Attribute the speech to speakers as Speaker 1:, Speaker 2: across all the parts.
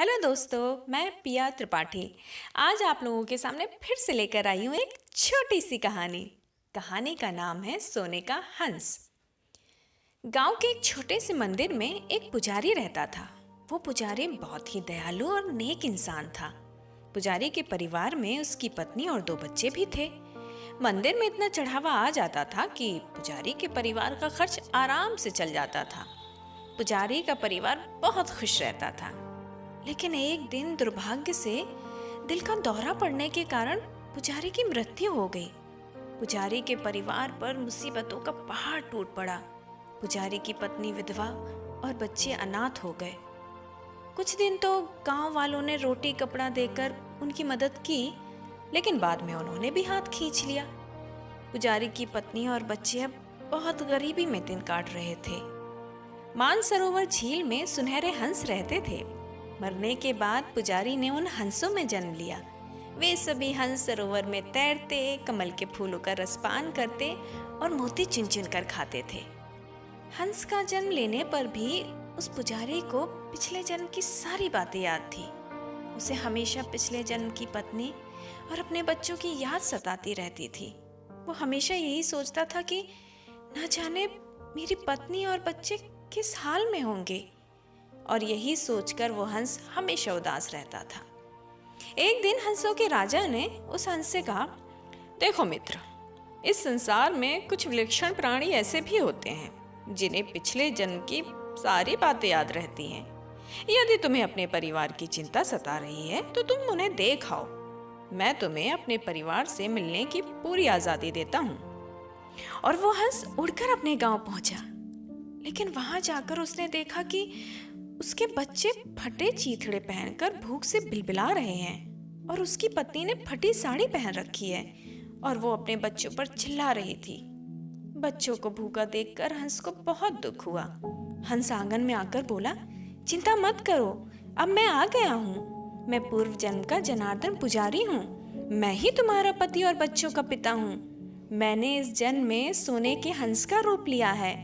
Speaker 1: Hello दोस्तों, मैं पिया त्रिपाठी। आज आप लोगों के सामने फिर से लेकर आई हूँ एक छोटी सी कहानी। कहानी का नाम है सोने का हंस। गांव के एक छोटे से मंदिर में एक पुजारी रहता था। वो पुजारी बहुत ही दयालु और नेक इंसान था। पुजारी के परिवार में उसकी पत्नी और 2 बच्चे भी थे। मंदिर में इतना चढ़ावा आ जाता था कि पुजारी के परिवार का खर्च आराम से चल जाता था। पुजारी का परिवार बहुत खुश रहता था। लेकिन एक दिन दुर्भाग्य से दिल का दौरा पड़ने के कारण पुजारी की मृत्यु हो गई। पुजारी के परिवार पर मुसीबतों का पहाड़ टूट पड़ा। पुजारी की पत्नी विधवा और बच्चे अनाथ हो गए। कुछ दिन तो गांव वालों ने रोटी कपड़ा देकर उनकी मदद की, लेकिन बाद में उन्होंने भी हाथ खींच लिया। पुजारी की पत्नी और बच्चे अब बहुत गरीबी में दिन काट रहे थे। मानसरोवर झील में सुनहरे हंस रहते थे। मरने के बाद पुजारी ने उन हंसों में जन्म लिया। वे सभी हंस सरोवर में तैरते, कमल के फूलों का रसपान करते और मोती चुन चुन कर खाते थे। हंस का जन्म लेने पर भी उस पुजारी को पिछले जन्म की सारी बातें याद थी। उसे हमेशा पिछले जन्म की पत्नी और अपने बच्चों की याद सताती रहती थी। वो हमेशा यही सोचता था कि न जाने मेरी पत्नी और बच्चे किस हाल में होंगे, और यही सोचकर वो हंस हमेशा उदास रहता था। एक दिन हंसों के राजा ने उस हंस से कहा, देखो मित्र, इस संसार में कुछ विलक्षण प्राणी ऐसे भी होते हैं जिन्हें पिछले जन्म की सारी बातें याद रहती हैं। यदि तुम्हें अपने परिवार की चिंता सता रही है तो तुम उन्हें देख आओ। मैं तुम्हें अपने परिवार से मिलने की पूरी आजादी देता हूँ। और वो हंस उड़कर अपने गांव पहुंचा। लेकिन वहां जाकर उसने देखा कि उसके बच्चे फटे चीथड़े पहनकर भूख से बिलबिला रहे हैं और उसकी पत्नी ने फटी साड़ी पहन रखी है और वो अपने बच्चों पर चिल्ला रही थी। बच्चों को भूखा देखकर हंस को बहुत दुख हुआ। हंस आंगन में आकर बोला, चिंता मत करो, अब मैं आ गया हूँ। मैं पूर्व जन्म का जनार्दन पुजारी हूँ। मैं ही तुम्हारा पति और बच्चों का पिता हूँ। मैंने इस जन्म में सोने के हंस का रूप लिया है,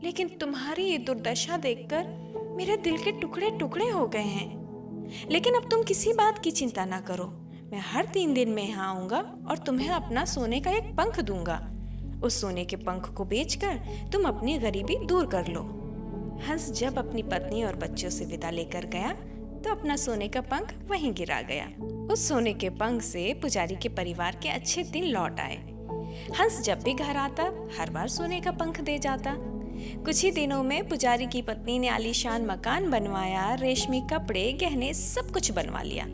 Speaker 1: लेकिन तुम्हारी ये दुर्दशा देखकर मेरे दिल के टुकड़े टुकड़े हो गए हैं। लेकिन अब तुम किसी बात की चिंता ना करो। मैं हर 3 दिन में यहाँ आऊंगा और तुम्हें अपना सोने का एक पंख दूंगा। उस सोने के पंख को बेचकर तुम अपनी गरीबी दूर कर लो। हंस जब अपनी पत्नी और बच्चों से विदा लेकर गया तो अपना सोने का पंख वहीं गिरा गया। उस सोने के पंख से पुजारी के परिवार के अच्छे दिन लौट आए। हंस जब भी घर आता हर बार सोने का पंख दे जाता। कुछ ही दिनों में पुजारी की पत्नी ने आलीशान मकान बनवाया, रेशमी कपड़े, गहने सब कुछ बनवा लिया।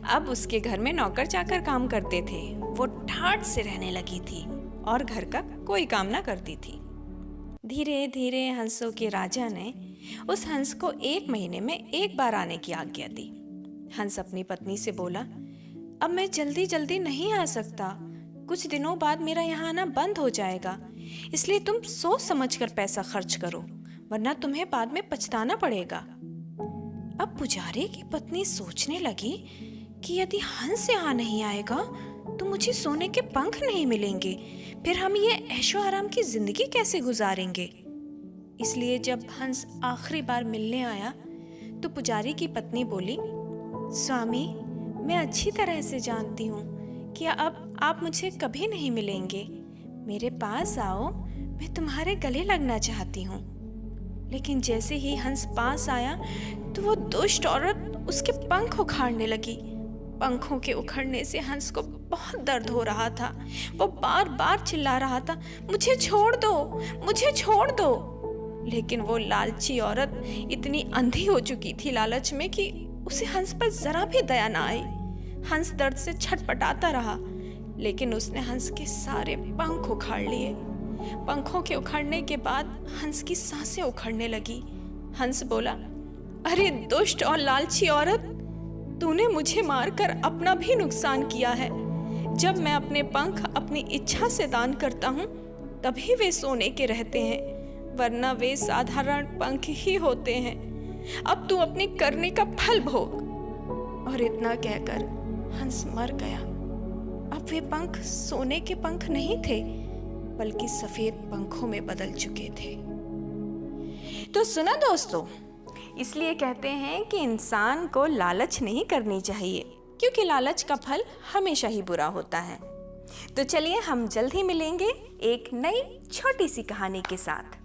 Speaker 1: अब उसके घर में नौकर चाकर काम करते थे। वो ठाठ से रहने लगी थी और घर का कोई काम ना करती थी। धीरे धीरे हंसों के राजा ने उस हंस को 1 महीने में 1 बार आने की आज्ञा दी। हंस अपनी पत्नी से बोला, अब मैं जल्दी जल्दी नहीं आ सकता। कुछ दिनों बाद मेरा यहाँ आना बंद हो जाएगा, इसलिए तुम सोच समझकर पैसा खर्च करो, वरना तुम्हें बाद में पछताना पड़ेगा। अब पुजारी की पत्नी सोचने लगी कि यदि हंस यहाँ नहीं आएगा तो मुझे सोने के पंख नहीं मिलेंगे, फिर हम ये ऐशो आराम की जिंदगी कैसे गुजारेंगे। इसलिए जब हंस आखिरी बार मिलने आया तो पुजारी की पत्नी बोली, स्वामी, मैं अच्छी तरह से जानती हूँ कि अब आप मुझे कभी नहीं मिलेंगे। मेरे पास आओ, मैं तुम्हारे गले लगना चाहती हूँ। लेकिन जैसे ही हंस पास आया तो वो दुष्ट औरत उसके पंख उखाड़ने लगी। पंखों के उखड़ने से हंस को बहुत दर्द हो रहा था। वो बार बार चिल्ला रहा था, मुझे छोड़ दो, मुझे छोड़ दो। लेकिन वो लालची औरत इतनी अंधी हो चुकी थी लालच में कि उसे हंस पर जरा भी दया ना आई। हंस दर्द से छटपटाता रहा, लेकिन उसने हंस के सारे पंख उखाड़ लिए। पंखों के उखड़ने के बाद हंस की सांसें उखड़ने लगी। हंस बोला, अरे दुष्ट और लालची औरत, तूने मुझे मारकर अपना भी नुकसान किया है। जब मैं अपने पंख अपनी इच्छा से दान करता हूँ तभी वे सोने के रहते हैं, वरना वे साधारण पंख ही होते हैं। अब तू अपने करने का फल भोग। और इतना कहकर हंस मर गया। अब वे पंख सोने के पंख नहीं थे, बल्कि सफेद पंखों में बदल चुके थे। तो सुना दोस्तों, इसलिए कहते हैं कि इंसान को लालच नहीं करनी चाहिए, क्योंकि लालच का फल हमेशा ही बुरा होता है। तो चलिए हम जल्द ही मिलेंगे एक नई छोटी सी कहानी के साथ।